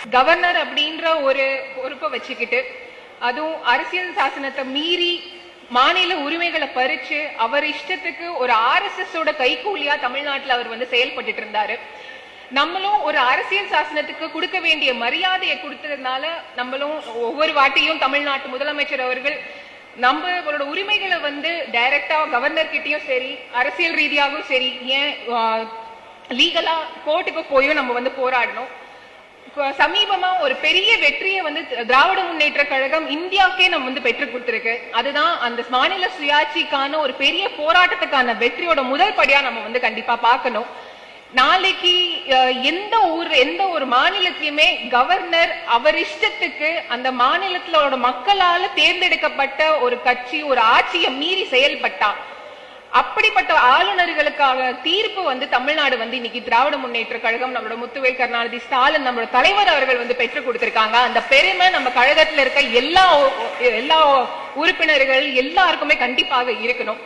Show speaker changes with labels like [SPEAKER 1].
[SPEAKER 1] Governor அப்படின்ற ஒரு பொறுப்பை வச்சுக்கிட்டு அதுவும் அரசியல் சாசனத்தை மீறி மாநில உரிமைகளை பறிச்சு அவர் இஷ்டத்துக்கு ஒரு ஆர்எஸ்எஸ் ஓட கைகூலியா தமிழ்நாட்டில் அவர் செயல்பட்டு இருந்தாரு. நம்மளும் ஒரு அரசியல் சாசனத்துக்கு கொடுக்க வேண்டிய மரியாதையை கொடுத்ததுனால நம்மளும் ஒவ்வொரு வாட்டியும் தமிழ்நாட்டு முதலமைச்சர் அவர்கள் நம்மளோட உரிமைகளை டைரக்டா கவர்னர் கிட்டயும் சரி அரசியல் ரீதியாகவும் சரி ஏன் லீகலா கோர்ட்டுக்கு போயும் நம்ம போராடணும். சமீபமா ஒரு பெரிய வெற்றியை திராவிட முன்னேற்ற கழகம் இந்தியாவுக்கே நம்ம பெற்றுக் கொடுத்திருக்கு. அதுதான் அந்த மாநில சுயாட்சிக்கான ஒரு பெரிய போராட்டத்துக்கான வெற்றியோட முதல் படியா நம்ம கண்டிப்பா பார்க்கணும். நாளைக்கு எந்த ஒரு மாநிலத்திலுமே கவர்னர் அவர் இஷ்டத்துக்கு அந்த மாநிலத்திலோட மக்களால தேர்ந்தெடுக்கப்பட்ட ஒரு கட்சி ஒரு ஆட்சியை மீறி செயல்பட்டா அப்படிப்பட்ட ஆளுநர்களுக்காக தீர்ப்பு தமிழ்நாடு இன்னைக்கு திராவிட முன்னேற்ற கழகம் நம்மளோட முத்துவேல் கருணாநிதி ஸ்டாலின் நம்மளோட தலைவர் அவர்கள் பெற்றுக் கொடுத்திருக்காங்க. அந்த பெருமை நம்ம கழகத்துல இருக்க எல்லா உறுப்பினர்கள் எல்லாருக்குமே கண்டிப்பாக இருக்கணும்.